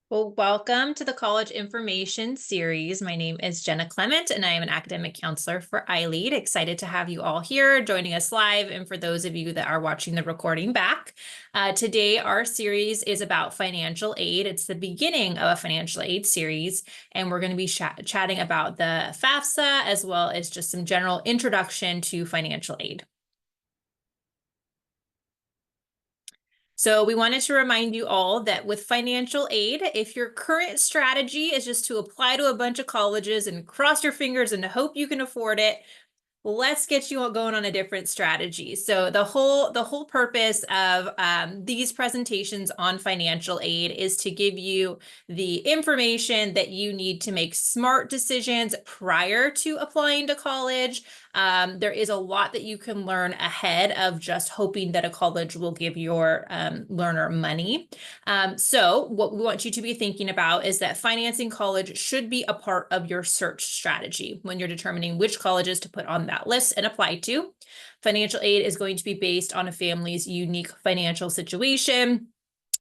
Well, welcome to the College Information Series. My name is Jenna Clement, and I am an academic counselor for iLEAD. Excited to have you all here joining us live, and for those of you that are watching the recording back. Today, our series is about financial aid. It's the beginning of a financial aid series, and we're going to be chatting about the FAFSA as well as just some general introduction to financial aid. So we wanted to remind you all that with financial aid, if your current strategy is just to apply to a bunch of colleges and cross your fingers and hope you can afford it, let's get you all going on a different strategy. So the whole purpose of these presentations on financial aid is to give you the information that you need to make smart decisions prior to applying to college. There is a lot that you can learn ahead of just hoping that a college will give your learner money. So what we want you to be thinking about is that financing college should be a part of your search strategy when you're determining which colleges to put on that list and apply to. Financial aid is going to be based on a family's unique financial situation,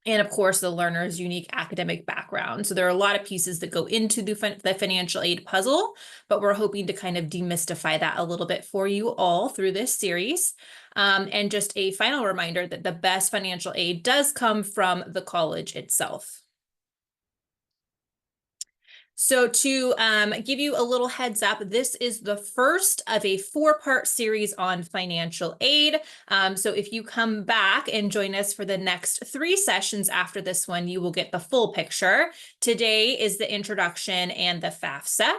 and of course, the learner's unique academic background. So there are a lot of pieces that go into the financial aid puzzle, but we're hoping to kind of demystify that a little bit for you all through this series. And just a final reminder that the best financial aid does come from the college itself. So to give you a little heads up, this is the first of a 4-part series on financial aid. So if you come back and join us for the next 3 sessions after this one, you will get the full picture. Today is the introduction and the FAFSA.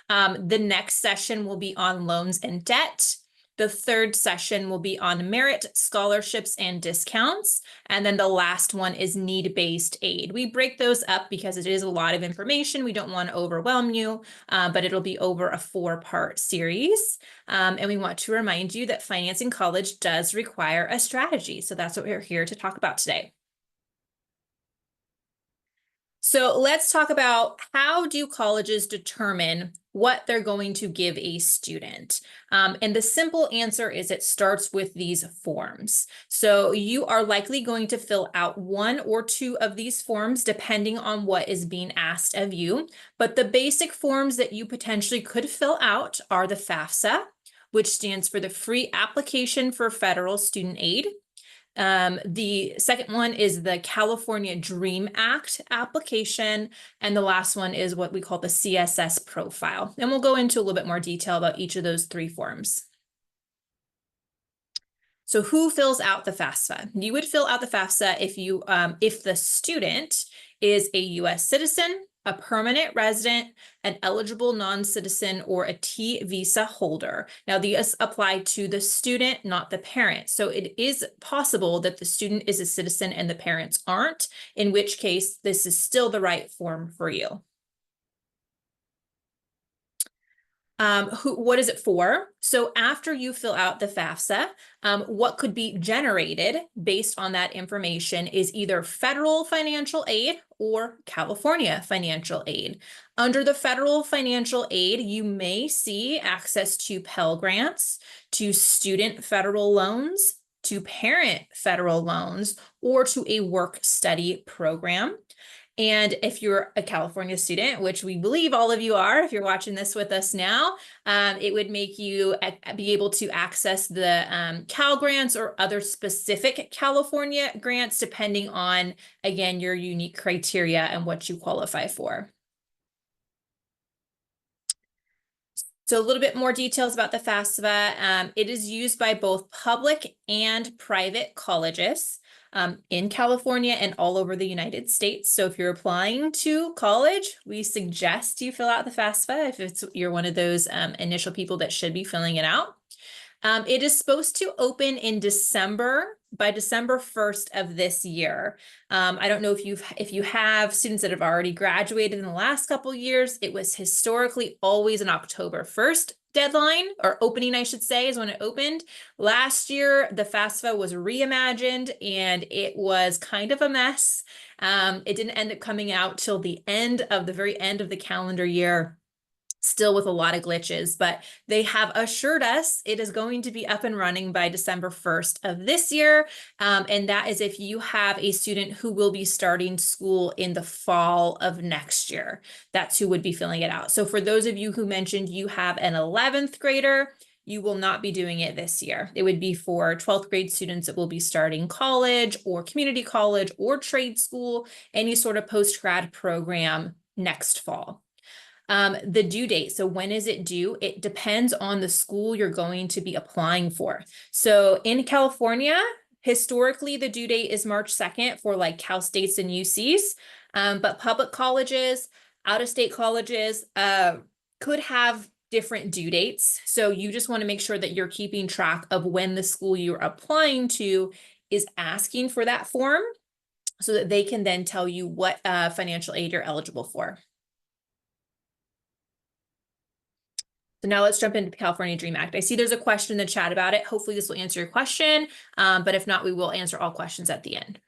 The next session will be on loans and debt. The 3rd session will be on merit, scholarships, and discounts. And then the last one is need-based aid. We break those up because it is a lot of information. We don't want to overwhelm you, but it'll be over a 4-part series. And we want to remind you that financing college does require a strategy. So that's what we're here to talk about today. So let's talk about how do colleges determine what they're going to give a student. And the simple answer is it starts with these forms. So you are likely going to fill out 1 or 2 of these forms depending on what is being asked of you. But the basic forms that you potentially could fill out are the FAFSA, which stands for the Free Application for Federal Student Aid. The second one is the California Dream Act application, and the last one is what we call the CSS profile. And we'll go into a little bit more detail about each of those 3 forms. So who fills out the FAFSA? You would fill out the FAFSA if the student is a U.S. citizen, a permanent resident, an eligible non-citizen, or a T visa holder. Now, these apply to the student, not the parent. So it is possible that the student is a citizen and the parents aren't, in which case this is still the right form for you. What is it for? So after you fill out the FAFSA, what could be generated based on that information is either federal financial aid or California financial aid. Under the federal financial aid, you may see access to Pell Grants, to student federal loans, to parent federal loans, or to a work-study program. And if you're a California student, which we believe all of you are, if you're watching this with us now, it would make you be able to access the Cal Grants or other specific California grants, depending on, again, your unique criteria and what you qualify for. So a little bit more details about the FAFSA. It is used by both public and private colleges in California and all over the United States. So if you're applying to college, we suggest you fill out the FAFSA if you're one of those initial people that should be filling it out. It is supposed to open in by December 1st of this year. I don't know if you have students that have already graduated in the last couple years. It was historically always an October 1st deadline, or opening, I should say, is when it opened. Last year, the FAFSA was reimagined and it was kind of a mess. It didn't end up coming out till the very end of the calendar year. still with a lot of glitches, but they have assured us it is going to be up and running by December 1st of this year. And that is if you have a student who will be starting school in the fall of next year. That's who would be filling it out. So for those of you who mentioned you have an 11th grader, you will not be doing it this year. It would be for 12th grade students that will be starting college or community college or trade school, any sort of post-grad program next fall. The due date. So when is it due? It depends on the school you're going to be applying for. So in California, historically, the due date is March 2nd for like Cal States and UCs. But public colleges, out-of-state colleges could have different due dates. So you just want to make sure that you're keeping track of when the school you're applying to is asking for that form so that they can then tell you what financial aid you're eligible for. So now let's jump into the California Dream Act. I see there's a question in the chat about it. Hopefully this will answer your question, but if not, we will answer all questions at the end.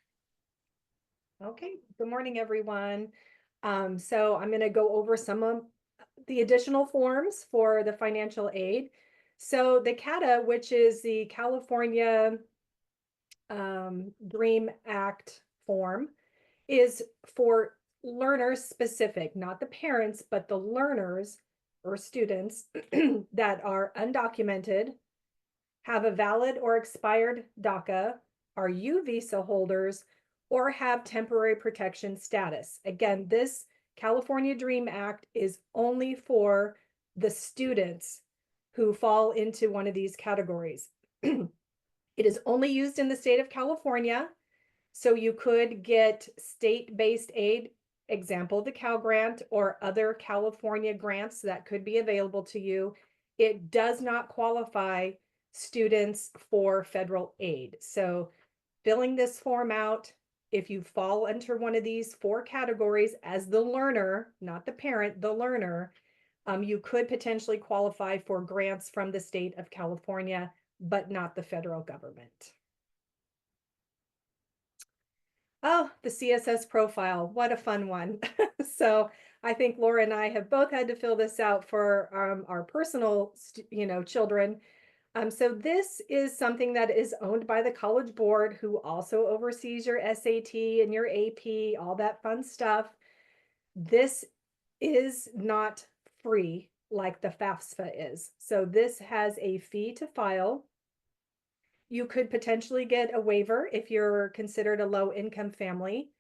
Okay, good morning, everyone. So I'm going to go over some of the additional forms for the financial aid. So the CATA, which is the California Dream Act form, is for learners specific, not the parents, but the learners or students that are undocumented, have a valid or expired DACA, are U visa holders, or have temporary protection status. Again, this California Dream Act is only for the students who fall into one of these categories. It is only used in the state of California. So you could get state-based aid, example, the Cal Grant or other California grants that could be available to you. It does not qualify students for federal aid. So filling this form out, if you fall under one of these 4 categories as the learner, not the parent, the learner, you could potentially qualify for grants from the state of California, but not the federal government. Oh, the CSS profile, what a fun one. So I think Laura and I have both had to fill this out for our personal, children. So this is something that is owned by the College Board, who also oversees your SAT and your AP, all that fun stuff. This is not free like the FAFSA is. So this has a fee to file. You could potentially get a waiver if you're considered a low-income family.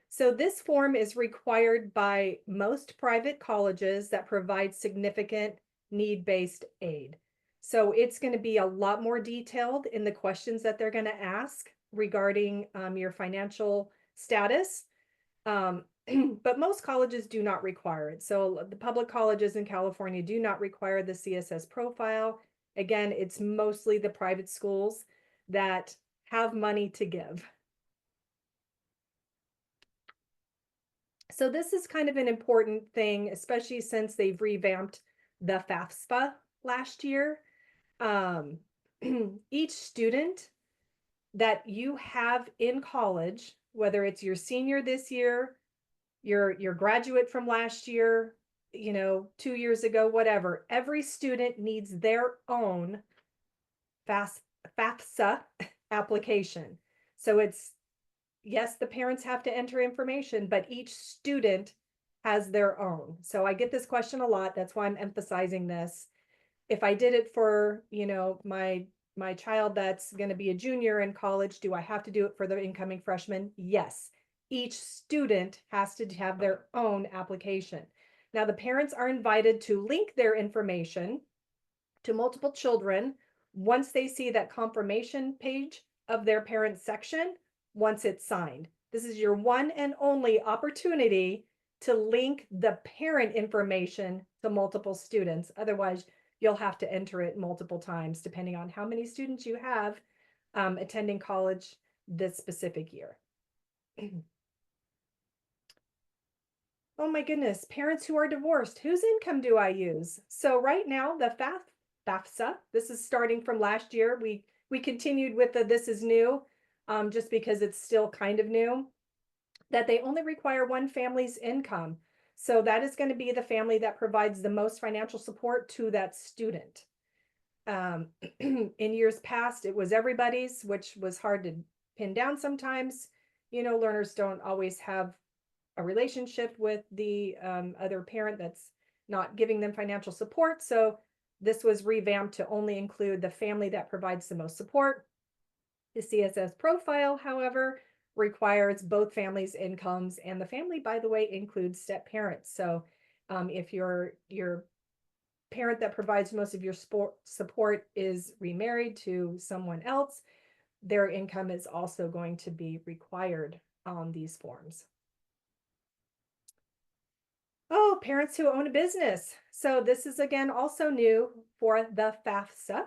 So this form is required by most private colleges that provide significant need-based aid. So it's going to be a lot more detailed in the questions that they're going to ask regarding your financial status. But most colleges do not require it. So the public colleges in California do not require the CSS profile. Again, it's mostly the private schools that have money to give. So this is kind of an important thing, especially since they've revamped the FAFSA last year. Each student that you have in college, whether it's your senior this year, your graduate from last year, 2 years ago, whatever, every student needs their own FAFSA application. So it's, yes, the parents have to enter information, but each student has their own. So I get this question a lot. That's why I'm emphasizing this. If I did it for, my child that's going to be a junior in college, do I have to do it for the incoming freshman? Yes. Each student has to have their own application. Now, the parents are invited to link their information to multiple children once they see that confirmation page of their parent section, once it's signed. This is your one and only opportunity to link the parent information to multiple students. Otherwise, you'll have to enter it multiple times, depending on how many students you have attending college this specific year. Oh my goodness, parents who are divorced, whose income do I use? So right now, the FAFSA, this is starting from last year. We continued with the this is new, just because it's still kind of new, that they only require one family's income. So that is going to be the family that provides the most financial support to that student. In years past, it was everybody's, which was hard to pin down sometimes. Learners don't always have a relationship with the other parent that's not giving them financial support. So this was revamped to only include the family that provides the most support. The CSS profile, however, requires both families' incomes, and the family, by the way, includes step parents. So if your parent that provides most of your support is remarried to someone else, their income is also going to be required on these forms. Oh, parents who own a business. So this is again also new for the FAFSA.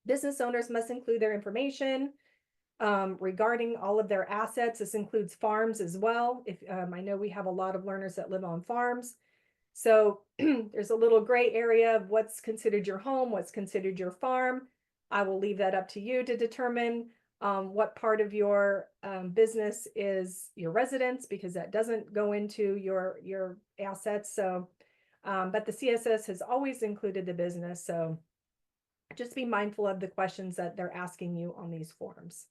Business owners must include their information regarding all of their assets. This includes farms as well. If I know we have a lot of learners that live on farms. So there's a little gray area of what's considered your home, what's considered your farm. I will leave that up to you to determine what part of your business is your residence, because that doesn't go into your assets. So, but the CSS has always included the business. So just be mindful of the questions that they're asking you on these forms.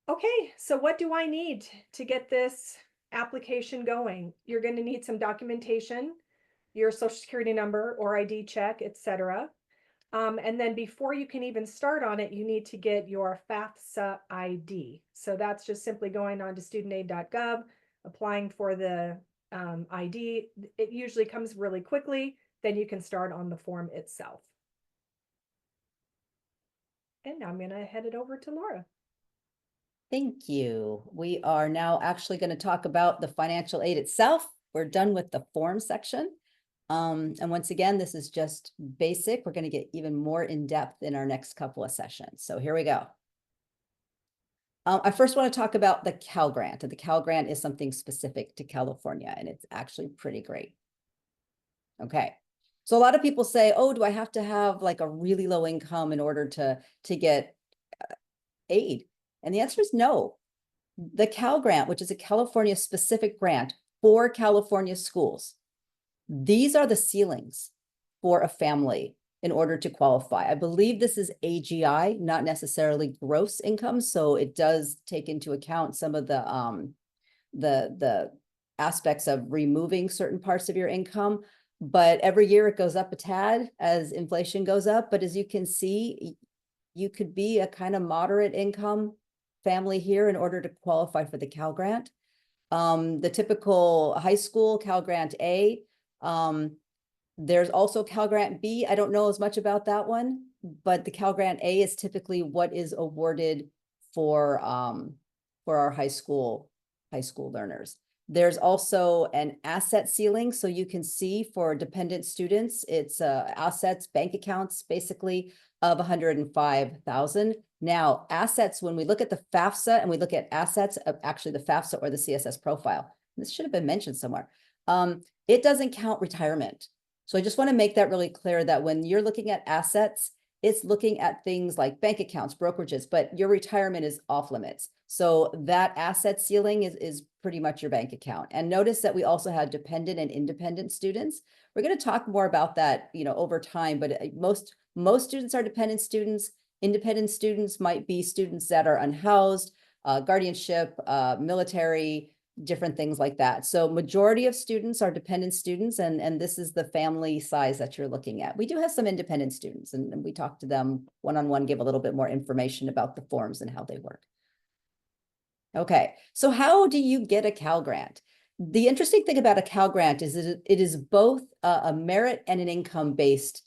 Okay, so what do I need to get this application going? You're going to need some documentation, your social security number or ID check, etc. And then before you can even start on it, you need to get your FAFSA ID. So that's just simply going on to studentaid.gov, applying for the ID. It usually comes really quickly. Then you can start on the form itself. And now I'm going to head it over to Laura. Thank you. We are now actually going to talk about the financial aid itself. We're done with the form section. And once again, this is just basic. We're going to get even more in depth in our next couple of sessions. So here we go. I first want to talk about the Cal Grant. And the Cal Grant is something specific to California, and it's actually pretty great. Okay. So a lot of people say, oh, do I have to have like a really low income in order to get aid? And the answer is no. The Cal Grant, which is a California specific grant for California schools, these are the ceilings for a family in order to qualify. I believe this is AGI, not necessarily gross income. So it does take into account some of the aspects of removing certain parts of your income. But every year it goes up a tad as inflation goes up. But as you can see, you could be a kind of moderate income family here in order to qualify for the Cal Grant. The typical high school Cal Grant A, there's also Cal Grant B. I don't know as much about that one, but the Cal Grant A is typically what is awarded for our high school learners. There's also an asset ceiling. So you can see for dependent students, it's assets, bank accounts, basically of 105,000. Now assets, when we look at the FAFSA and we look at assets of actually the FAFSA or the CSS profile, this should have been mentioned somewhere. It doesn't count retirement. So I just want to make that really clear that when you're looking at assets, it's looking at things like bank accounts, brokerages, but your retirement is off limits. So that asset ceiling is pretty much your bank account. And notice that we also had dependent and independent students. We're going to talk more about that, over time, but most students are dependent students. Independent students might be students that are unhoused, guardianship, military, different things like that. So majority of students are dependent students, and this is the family size that you're looking at. We do have some independent students, and we talk to them one-on-one, give a little bit more information about the forms and how they work. Okay, so how do you get a Cal Grant? The interesting thing about a Cal Grant is that it is both a merit and an income-based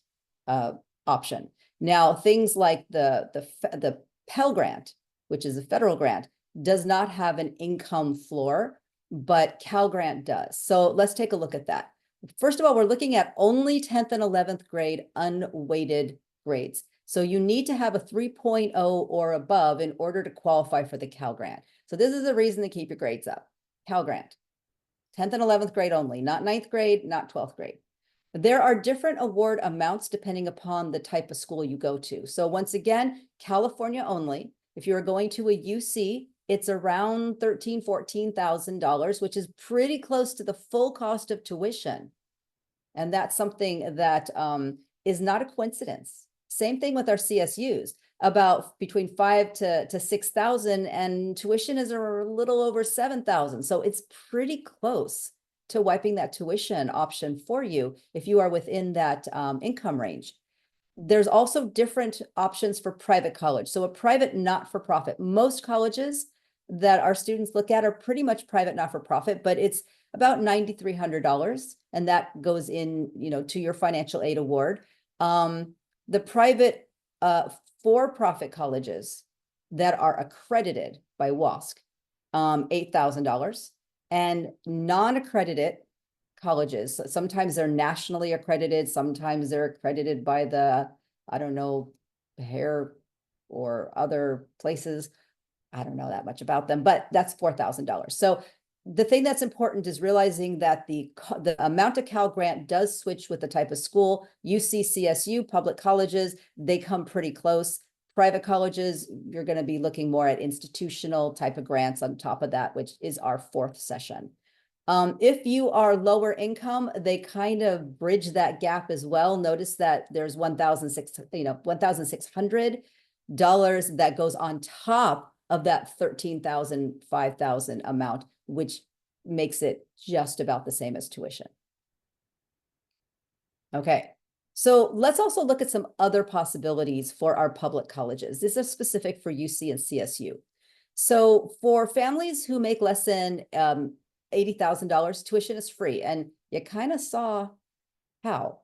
option. Now, things like the Pell Grant, which is a federal grant, does not have an income floor, but Cal Grant does. So let's take a look at that. First of all, we're looking at only 10th and 11th grade unweighted grades. So you need to have a 3.0 or above in order to qualify for the Cal Grant. So this is the reason to keep your grades up. Cal Grant, 10th and 11th grade only, not 9th grade, not 12th grade. There are different award amounts depending upon the type of school you go to. So once again, California only. If you're going to a UC, it's around $14,000, which is pretty close to the full cost of tuition. And that's something that is not a coincidence. Same thing with our CSUs, about between 5,000 to 6,000, and tuition is a little over 7,000. So it's pretty close to wiping that tuition option for you if you are within that income range. There's also different options for private college. So a private not-for-profit. Most colleges that our students look at are pretty much private not-for-profit, but it's about $9,300, and that goes in, to your financial aid award. The private for-profit colleges that are accredited by WASC, $8,000, and non-accredited colleges, sometimes they're nationally accredited, sometimes they're accredited by the, I don't know, hair or other places. I don't know that much about them, but that's $4,000. So the thing that's important is realizing that the amount of Cal Grant does switch with the type of school. UC, CSU, public colleges, they come pretty close. Private colleges, you're going to be looking more at institutional type of grants on top of that, which is our fourth session. If you are lower income, they kind of bridge that gap as well. Notice that there's $1,600 that goes on top of that 13,000, 5,000 amount, which makes it just about the same as tuition. Okay, so let's also look at some other possibilities for our public colleges. This is specific for UC and CSU. So for families who make less than $80,000, tuition is free. And you kind of saw how.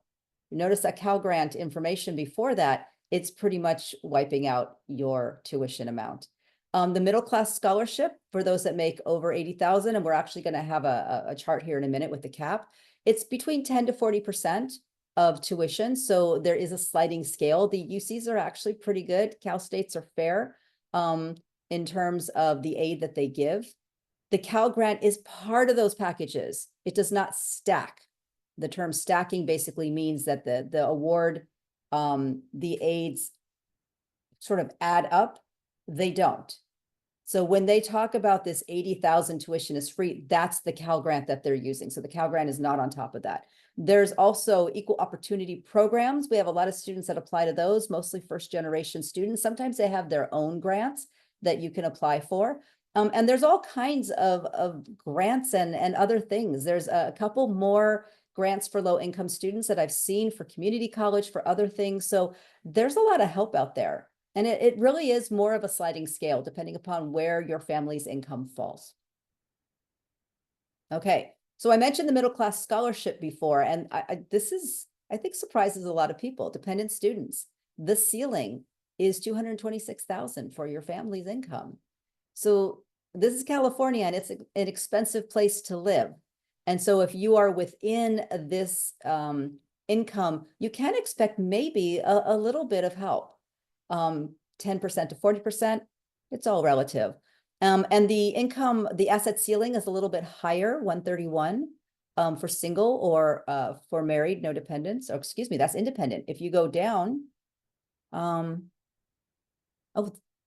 You notice that Cal Grant information before that, it's pretty much wiping out your tuition amount. The middle class scholarship for those that make over 80,000, and we're actually going to have a chart here in a minute with the cap. It's between 10 to 40% of tuition. So there is a sliding scale. The UCs are actually pretty good. Cal States are fair in terms of the aid that they give. The Cal Grant is part of those packages. It does not stack. The term stacking basically means that the award, the aids sort of add up. They don't. So when they talk about this 80,000 tuition is free, that's the Cal Grant that they're using. So the Cal Grant is not on top of that. There's also equal opportunity programs. We have a lot of students that apply to those, mostly first generation students. Sometimes they have their own grants that you can apply for. And there's all kinds of grants and other things. There's a couple more grants for low income students that I've seen for community college, for other things. So there's a lot of help out there. And it really is more of a sliding scale depending upon where your family's income falls. Okay, so I mentioned the middle class scholarship before, and this is, I think, surprises a lot of people. Dependent students, the ceiling is $226,000 for your family's income. So this is California, and it's an expensive place to live. And so if you are within this income, you can expect maybe a little bit of help. 10% to 40%, it's all relative. And the income, the asset ceiling is a little bit higher, 131 for single or for married, no dependents. Or excuse me, that's independent. If you go down, oh,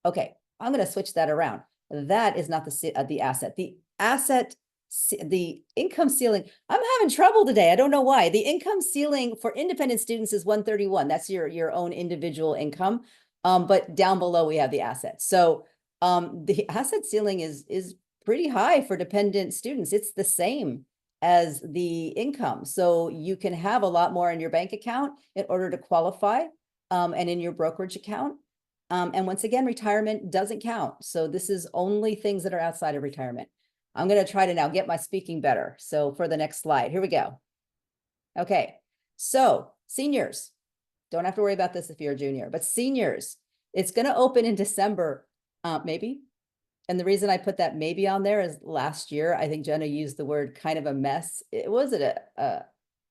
okay, I'm going to switch that around. That is not the asset. The asset, the income ceiling, I'm having trouble today. I don't know why. The income ceiling for independent students is 131. That's your own individual income. But down below we have the assets. So the asset ceiling is pretty high for dependent students. It's the same as the income. So you can have a lot more in your bank account in order to qualify, and in your brokerage account. And once again, retirement doesn't count. So this is only things that are outside of retirement. I'm going to try to now get my speaking better. So for the next slide, here we go. Okay, so seniors, don't have to worry about this if you're a junior, but seniors, it's going to open in December, maybe. And the reason I put that maybe on there is last year, I think Jenna used the word kind of a mess. It wasn't a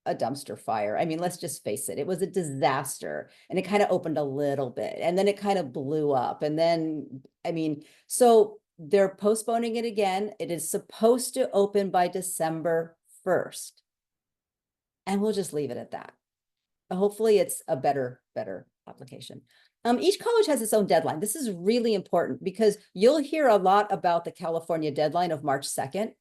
dumpster fire. I mean, let's just face it. It was a disaster, and it kind of opened a little bit, and then it kind of blew up. And then, I mean, so they're postponing it again. It is supposed to open by December 1st. And we'll just leave it at that. Hopefully it's a better application. Each college has its own deadline. This is really important because you'll hear a lot about the California deadline of March 2nd,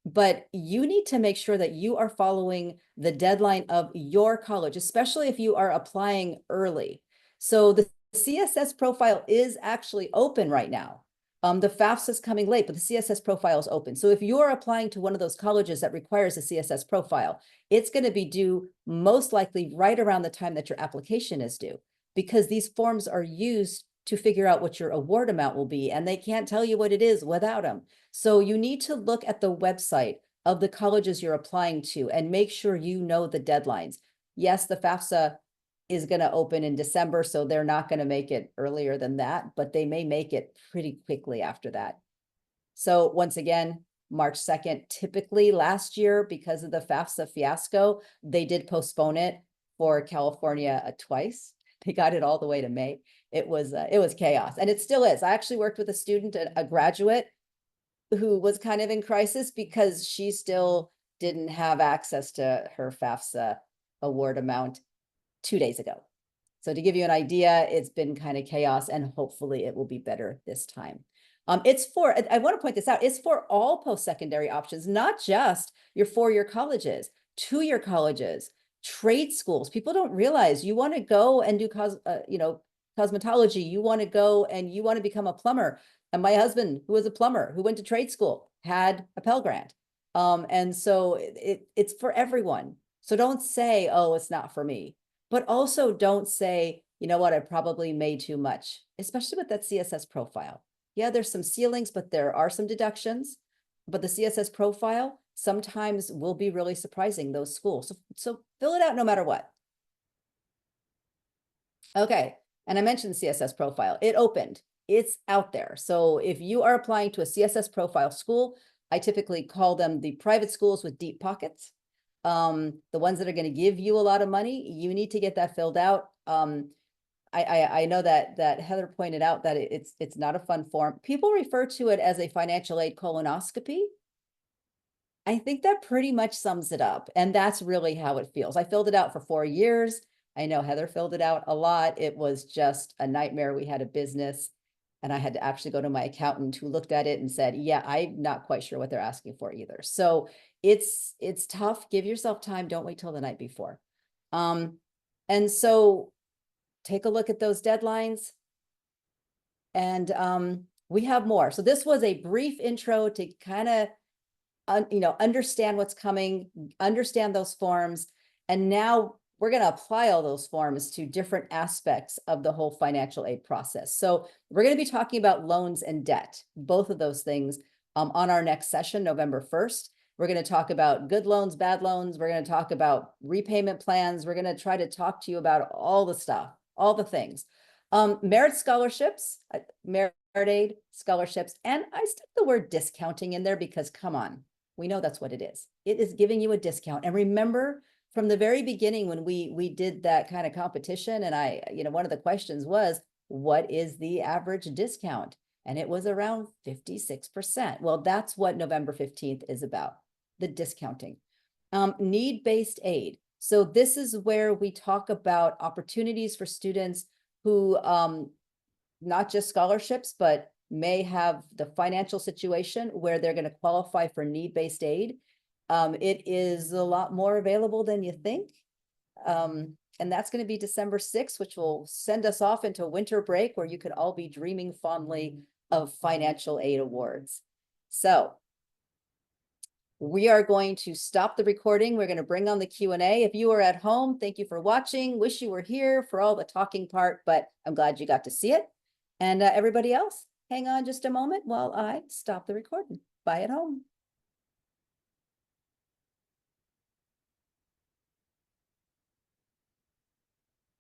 but you need to make sure that you are following the deadline of your college, especially if you are applying early. So the CSS profile is actually open right now. The FAFSA is coming late, but the CSS profile is open. So if you're applying to one of those colleges that requires a CSS profile, it's going to be due most likely right around the time that your application is due, because these forms are used to figure out what your award amount will be, and they can't tell you what it is without them. So you need to look at the website of the colleges you're applying to and make sure you know the deadlines. Yes, the FAFSA is going to open in December, so they're not going to make it earlier than that, but they may make it pretty quickly after that. So once again, March 2nd, typically last year, because of the FAFSA fiasco, they did postpone it for California twice. They got it all the way to May. It was chaos, and it still is. I actually worked with a student, a graduate, who was kind of in crisis because she still didn't have access to her FAFSA award amount 2 days ago. So to give you an idea, it's been kind of chaos, and hopefully it will be better this time. I want to point this out, it's for all post-secondary options, not just your four-year colleges, two-year colleges, trade schools. People don't realize you want to go and do cosmetology, you want to go and you want to become a plumber. And my husband, who was a plumber, who went to trade school, had a Pell Grant. And so it's for everyone. So don't say, oh, it's not for me. But also don't say, you know what, I probably made too much, especially with that CSS profile. Yeah, there's some ceilings, but there are some deductions. But the CSS profile sometimes will be really surprising, those schools. So fill it out no matter what. Okay, and I mentioned the CSS profile. It opened. It's out there. So if you are applying to a CSS profile school, I typically call them the private schools with deep pockets. The ones that are going to give you a lot of money, you need to get that filled out. I know that Heather pointed out that it's not a fun form. People refer to it as a financial aid colonoscopy. I think that pretty much sums it up, and that's really how it feels. I filled it out for 4 years. I know Heather filled it out a lot. It was just a nightmare. We had a business, and I had to actually go to my accountant, who looked at it and said, yeah, I'm not quite sure what they're asking for either. So it's tough. Give yourself time. Don't wait till the night before. And so take a look at those deadlines. And we have more. So this was a brief intro to kind of understand what's coming, understand those forms. And now we're going to apply all those forms to different aspects of the whole financial aid process. So we're going to be talking about loans and debt, both of those things, on our next session, November 1st. We're going to talk about good loans, bad loans. We're going to talk about repayment plans. We're going to try to talk to you about all the stuff, all the things. Merit scholarships, merit aid scholarships, and I stuck the word discounting in there because, come on, we know that's what it is. It is giving you a discount. And remember, from the very beginning, when we did that kind of competition, and one of the questions was, what is the average discount? And it was around 56%. Well, that's what November 15th is about, the discounting. Need-based aid. So this is where we talk about opportunities for students who, not just scholarships, but may have the financial situation where they're going to qualify for need-based aid. It is a lot more available than you think. And that's going to be December 6th, which will send us off into winter break, where you could all be dreaming fondly of financial aid awards. So we are going to stop the recording. We're going to bring on the Q&A. If you are at home, thank you for watching. Wish you were here for all the talking part, but I'm glad you got to see it. And everybody else, hang on just a moment while I stop the recording. Bye at home.